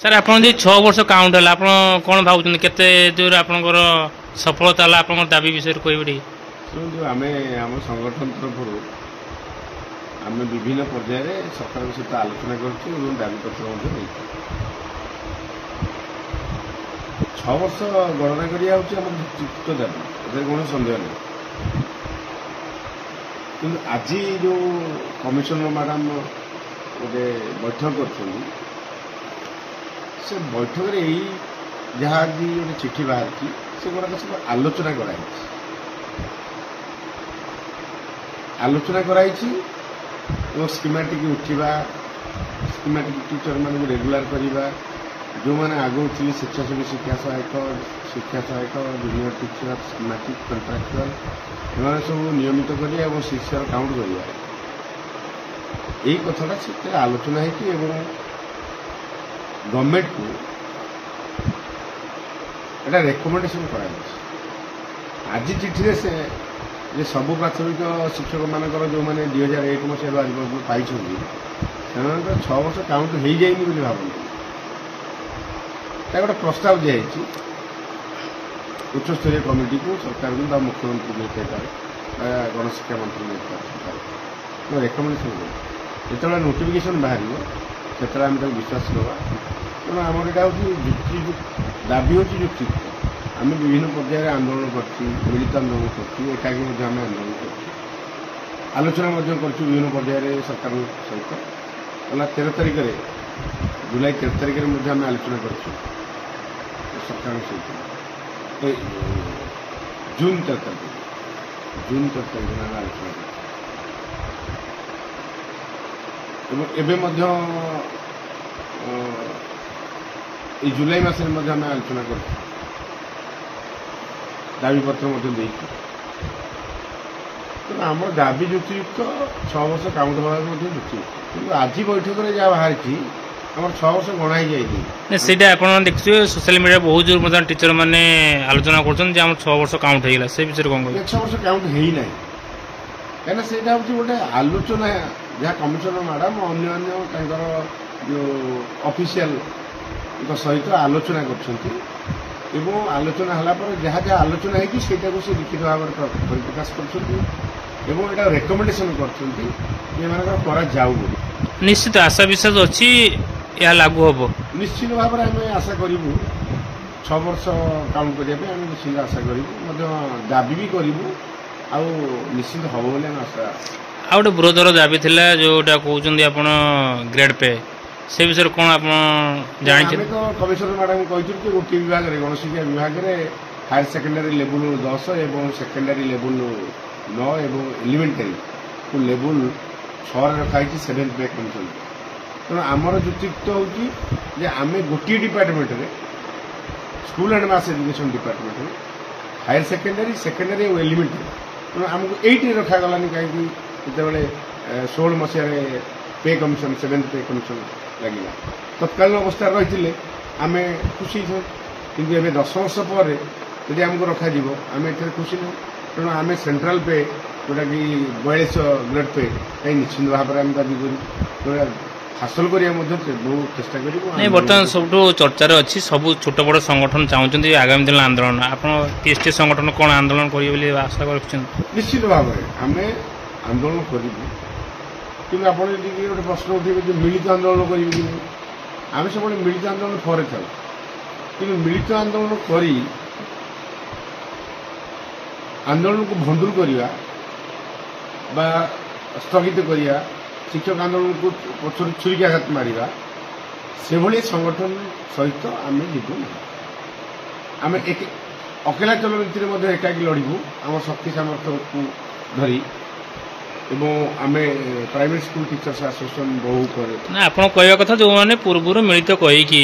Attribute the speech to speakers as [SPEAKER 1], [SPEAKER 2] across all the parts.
[SPEAKER 1] Sir ଆପଣ ଯଦି 6 ବର୍ଷ କାଉଣ୍ଟ ହେଲା ଆପଣ କ'ଣ ଭାବୁଛନ୍ତି କେତେ ଦୂର ଆପଣଙ୍କର ସଫଳତା ହେଲା ଆପଣଙ୍କର ଦାବି ବିଷୟରେ କହିବେ ଟିକେ?
[SPEAKER 2] ଶୁଣନ୍ତୁ, ଆମେ ଆମ ସଂଗଠନ ତରଫରୁ ଆମେ ବିଭିନ୍ନ ପର୍ଯ୍ୟାୟରେ ସରକାରଙ୍କ ସହିତ ଆଲୋଚନା କରୁଛୁ ଏବଂ ଦାବିପତ୍ର ମଧ୍ୟ ଦେଇଛୁ। 6 ବର୍ଷ ଗଣନା କରିବା ହେଉଛି ଆମର ଯୁକ୍ତ ଦାବି, ଏଥିରେ କୌଣସି ସନ୍ଦେହ ନାହିଁ। କିନ୍ତୁ ଆଜି ଯେଉଁ କମିଶନର ମ୍ୟାଡ଼ାମ ଗୋଟେ ବୈଠକ କରୁଛନ୍ତି, ସେ ବୈଠକରେ ଏଇ ଯାହା ବି ଗୋଟେ ଚିଠି ବାହାରିଛି ସେଗୁଡ଼ାକ ସବୁ ଆଲୋଚନା କରାଯାଇଛି ଏବଂ ସ୍କିମାଟିକ୍ ଉଠିବା, ସ୍କିମାଟିକ୍ ଟିଚରମାନଙ୍କୁ ରେଗୁଲାର କରିବା, ଯେଉଁମାନେ ଆଗରୁ ଥିଲେ ସ୍ୱେଚ୍ଛାସେବୀ ଶିକ୍ଷା ସହାୟକ ଜୁନିୟର ଟିଚର, ସ୍କିମାଟିକ୍, କଣ୍ଟ୍ରାକ୍ଚୁଆଲ, ଏମାନେ ସବୁ ନିୟମିତ କରିବା ଏବଂ ଶିକ୍ଷାର କାଉଣ୍ଟ କରିବା, ଏଇ କଥାଟା ସେଥିରେ ଆଲୋଚନା ହେଇଛି ଏବଂ ଗଭର୍ଣ୍ଣମେଣ୍ଟକୁ এটা ରେକମେଣ୍ଡେସନ କରାଯାଇଛି। ଆଜି ଚିଠିରେ ସେ ଯେ ସବୁ ପ୍ରାଥମିକ ଶିକ୍ଷକମାନଙ୍କର ଯେଉଁମାନେ 2001 ମସିହାରୁ ଆଜି ପର୍ଯ୍ୟନ୍ତ ପାଇଛନ୍ତି ସେମାନଙ୍କର 6 ବର୍ଷ କାଉଣ୍ଟ ହେଇଯାଇନି ବୋଲି ଭାବନ୍ତି। ତା ଗୋଟେ ପ୍ରସ୍ତାବ ଦିଆଯାଇଛି ଉଚ୍ଚସ୍ତରୀୟ କମିଟିକୁ, ସରକାରଙ୍କୁ ବା ମୁଖ୍ୟମନ୍ତ୍ରୀ ନେଇଥାଇପାରେ ବା ଗଣଶିକ୍ଷା ମନ୍ତ୍ରୀ ନେଇଥାଇପାରେ, ରେକମେଣ୍ଡେସନ ଦେଉଛି। ଯେତେବେଳେ ନୋଟିଫିକେସନ ବାହାରିବ ସେତେବେଳେ ଆମେ ତାକୁ ବିଶ୍ୱାସ ଦେବା। ତେଣୁ ଆମର ଏଇଟା ହେଉଛି ଦାବି ହେଉଛି ଯୁକ୍ତିଯୁକ୍ତ। ଆମେ ବିଭିନ୍ନ ପର୍ଯ୍ୟାୟରେ ଆନ୍ଦୋଳନ କରିଛୁ, ମିଳିତ ଆନ୍ଦୋଳନ କରିଛୁ, ଏକାକି ମଧ୍ୟ ଆମେ ଆନ୍ଦୋଳନ କରିଛୁ, ଆଲୋଚନା ମଧ୍ୟ କରିଛୁ ବିଭିନ୍ନ ପର୍ଯ୍ୟାୟରେ ସରକାରଙ୍କ ସହିତ। ଗଲା 13 ତାରିଖରେ, ଜୁଲାଇ 13 ତାରିଖରେ ମଧ୍ୟ ଆମେ ଆଲୋଚନା କରିଛୁ ସରକାରଙ୍କ ସହିତ। ଜୁନ୍ 13 ତାରିଖରେ ଆମେ ଆଲୋଚନା କରିଛୁ ଏବଂ ଏବେ ମଧ୍ୟ এই ଜୁଲାଇ ମାସରେ ମଧ୍ୟ ଆମେ ଆଲୋଚନା କରିଛୁ, ଦାବିପତ୍ର ମଧ୍ୟ ଦେଇଛୁ। ତେଣୁ ଆମର ଦାବି ଯୁକ୍ତିଯୁକ୍ତ, 6 ବର୍ଷ କାଉଣ୍ଟ ହେବାକୁ ମଧ୍ୟ ଯୁକ୍ତିଯୁକ୍ତ। କିନ୍ତୁ ଆଜି ବୈଠକରେ ଯାହା ବାହାରିଛି ଆମର 6 ବର୍ଷ ଗଣା ହେଇଯାଇଛି।
[SPEAKER 1] ସେଇଟା ଆପଣ ଦେଖିଥିବେ ସୋସିଆଲ ମିଡ଼ିଆରେ ବହୁତ ଜୋର ମଧ୍ୟ ଟିଚର ମାନେ ଆଲୋଚନା କରୁଛନ୍ତି ଯେ ଆମର 6 ବର୍ଷ କାଉଣ୍ଟ ହେଇଗଲା, ସେ ବିଷୟରେ କ'ଣ କହିବେ?
[SPEAKER 2] 6 ବର୍ଷ କାଉଣ୍ଟ ହେଇନାହିଁ, କାହିଁକିନା ସେଇଟା ହେଉଛି ଗୋଟେ ଆଲୋଚନା, ଯାହା କମିଶନର ମ୍ୟାଡ଼ାମ ଅନ୍ୟାନ୍ୟ ତାଙ୍କର ଯେଉଁ ଅଫିସିଆଲଙ୍କ ସହିତ ଆଲୋଚନା କରୁଛନ୍ତି ଏବଂ ଆଲୋଚନା ହେଲା ପରେ ଯାହା ଯାହା ଆଲୋଚନା ହେଇଛି ସେଇଟାକୁ ସେ ଲିଖିତ ଭାବରେ ପରିପ୍ରକାଶ କରୁଛନ୍ତି ଏବଂ ଏଇଟା ରେକମେଣ୍ଡେସନ କରୁଛନ୍ତି ଯେ ଏମାନଙ୍କର କରାଯାଉ ବୋଲି।
[SPEAKER 1] ନିଶ୍ଚିତ ଆଶା ବିଶ୍ୱାସ ଅଛି ଏହା ଲାଗୁ ହେବ।
[SPEAKER 2] ନିଶ୍ଚିତ ଭାବରେ ଆମେ ଆଶା କରିବୁ 6 ବର୍ଷ କାଉଣ୍ଟ କରିବା ପାଇଁ ଆମେ ନିଶ୍ଚିତ ଆଶା କରିବୁ, ମଧ୍ୟ ଦାବି ବି କରିବୁ, ଆଉ ନିଶ୍ଚିତ ହେବ ବୋଲି ଆମେ ଆଶା।
[SPEAKER 1] ଆଉ ଗୋଟେ ବୃହତ୍ତର ଦାବି ଥିଲା ଯେଉଁଟା କହୁଛନ୍ତି ଆପଣ ଗ୍ରେଡ୍ ପେ, ସେ ବିଷୟରେ କ'ଣ ଆପଣ ଜାଣିଛନ୍ତି?
[SPEAKER 2] ଆମେ ତ କମିଶନର ମ୍ୟାଡ଼ାମଙ୍କୁ କହିଥିଲୁ ଯେ ଗୋଟିଏ ବିଭାଗରେ, ଗଣଶିକ୍ଷା ବିଭାଗରେ ହାୟର ସେକେଣ୍ଡାରୀ ଲେବୁଲ 10 ଏବଂ ସେକେଣ୍ଡାରୀ ଲେବୁଲ 9 ଏବଂ ଏଲିମେଣ୍ଟାରୀ ଲେବୁଲ 6ରେ ରଖାହେଇଛି 7th ପେ କମିଶନ। ତେଣୁ ଆମର ଯୁକ୍ତିଯୁକ୍ତ ହେଉଛି ଯେ ଆମେ ଗୋଟିଏ ଡିପାର୍ଟମେଣ୍ଟରେ, ସ୍କୁଲ ଆଣ୍ଡ ମାସ୍ ଏଜୁକେସନ ଡିପାର୍ଟମେଣ୍ଟରେ ହାୟର ସେକେଣ୍ଡାରୀ ଓ ଏଲିମେଣ୍ଟାରୀ, ତେଣୁ ଆମକୁ ଏଇଠି ରଖାଗଲାନି କାହିଁକି? ଯେତେବେଳେ 16 ମସିହାରେ pay commission, 7th pay commission ଲାଗିଲା, ତତ୍କାଳୀନ ଅବସ୍ଥାରେ ରହିଥିଲେ ଆମେ ଖୁସି ହେଇଥାଉ। କିନ୍ତୁ ଏବେ 10 ବର୍ଷ ପରେ ଯଦି ଆମକୁ ରଖାଯିବ ଆମେ ଏଥିରେ ଖୁସି ନୁହେଁ। ତେଣୁ ଆମେ ସେଣ୍ଟ୍ରାଲ ପେ ଯେଉଁଟାକି 4200 ଗ୍ରେଡ୍ ପେ, ଏହି ନିଶ୍ଚିନ୍ତ ଭାବରେ ଆମେ ଦାବି କରିବୁ, ହାସଲ କରିବା ମଧ୍ୟ ବହୁ ଚେଷ୍ଟା କରିବୁ।
[SPEAKER 1] ନାଇଁ, ବର୍ତ୍ତମାନ ସବୁଠୁ ଚର୍ଚ୍ଚାରେ ଅଛି, ସବୁ ଛୋଟ ବଡ଼ ସଂଗଠନ ଚାହୁଁଛନ୍ତି ଆଗାମୀ ଦିନ ଆନ୍ଦୋଳନ। ଆପଣ TST ସଂଗଠନ କ'ଣ ଆନ୍ଦୋଳନ କରିବେ ବୋଲି ଆଶା ରଖିଛନ୍ତି?
[SPEAKER 2] ନିଶ୍ଚିତ ଭାବରେ ଆମେ ଆନ୍ଦୋଳନ କରିବୁ, କିନ୍ତୁ ଆପଣ ଯଦି ଗୋଟେ ପ୍ରଶ୍ନ ଉଠେଇବେ ଯେ ମିଳିତ ଆନ୍ଦୋଳନ କରିବେ କି ନାହିଁ, ଆମେ ସବୁବେଳେ ମିଳିତ ଆନ୍ଦୋଳନ ପରେ ଥାଉ। କିନ୍ତୁ ମିଳିତ ଆନ୍ଦୋଳନ କରି ଆନ୍ଦୋଳନକୁ ଭଣ୍ଡୁର କରିବା ବା ସ୍ଥଗିତ କରିବା, ଶିକ୍ଷକ ଆନ୍ଦୋଳନକୁ ପଛରୁ ଛୁରିକାଘାତ ମାରିବା, ସେଭଳି ସଂଗଠନ ସହିତ ଆମେ ଯିବୁ ନାହିଁ। ଆମେ ଅକେଲାଚଳ ନୀତିରେ ମଧ୍ୟ ଏକାକି ଲଢ଼ିବୁ, ଆମ ଶକ୍ତି ସାମର୍ଥ୍ୟକୁ ଧରି। ଏବଂ ଆମେ ପ୍ରାଇଭେଟ ସ୍କୁଲ ଟିଚର୍ସ ଆସୋସିଏସନ ବହୁ ପରେ
[SPEAKER 1] ନା, ଆପଣ କହିବା କଥା ଯେଉଁମାନେ ପୂର୍ବରୁ ମିଳିତ କହିକି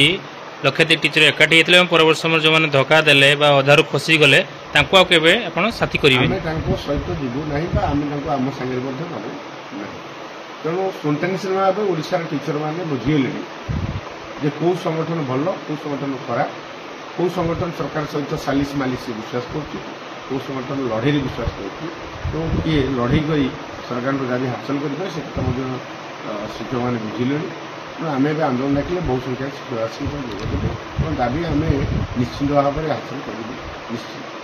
[SPEAKER 1] ଲକ୍ଷାଧିକ ଟିଚର ଏକାଠି ହେଇଥିଲେ ଏବଂ ପରବର୍ତ୍ତୀ ସମୟରେ ଯେଉଁମାନେ ଧୋକା ଦେଲେ ବା ଅଧାରୁ ଖସିଗଲେ ତାଙ୍କୁ ଆଉ କେବେ ଆପଣ ସାଥୀ କରିବେ?
[SPEAKER 2] ଆମେ ତାଙ୍କ ସହିତ ଯିବୁ ନାହିଁ ବା ଆମେ ତାଙ୍କୁ ଆମ ସାଙ୍ଗରେ ମଧ୍ୟ ନେବୁ ନାହିଁ। ତେଣୁ ସ୍ପୋଣ୍ଟାନିୟସ୍ ଭାବେ ଓଡ଼ିଶାର ଟିଚରମାନେ ବୁଝିଗଲେଣି ଯେ କେଉଁ ସଂଗଠନ ଭଲ, କେଉଁ ସଂଗଠନ ଖରାପ, କେଉଁ ସଂଗଠନ ସରକାର ସହିତ ସାଲିସ ମାଲିସରେ ବିଶ୍ୱାସ କରୁଛି, କେଉଁ ସଂଗଠନ ଲଢ଼େଇରେ ବିଶ୍ୱାସ କରୁଛି ଏବଂ କିଏ ଲଢ଼େଇ କରି ସରକାରଙ୍କ ଦାବି ହାସଲ କରିପାରେ, ସେ କଥା ମଧ୍ୟ ଶିକ୍ଷକମାନେ ବୁଝିଲେଣି। ତେଣୁ ଆମେ ଏବେ ଆନ୍ଦୋଳନ ଡାକିଲେ ବହୁ ସଂଖ୍ୟାରେ ଶିକ୍ଷକ ଯୋଗ ଦେବେ ଏବଂ ଦାବି ଆମେ ନିଶ୍ଚିନ୍ତ ଭାବରେ ହାସଲ କରିବୁ ନିଶ୍ଚିତ।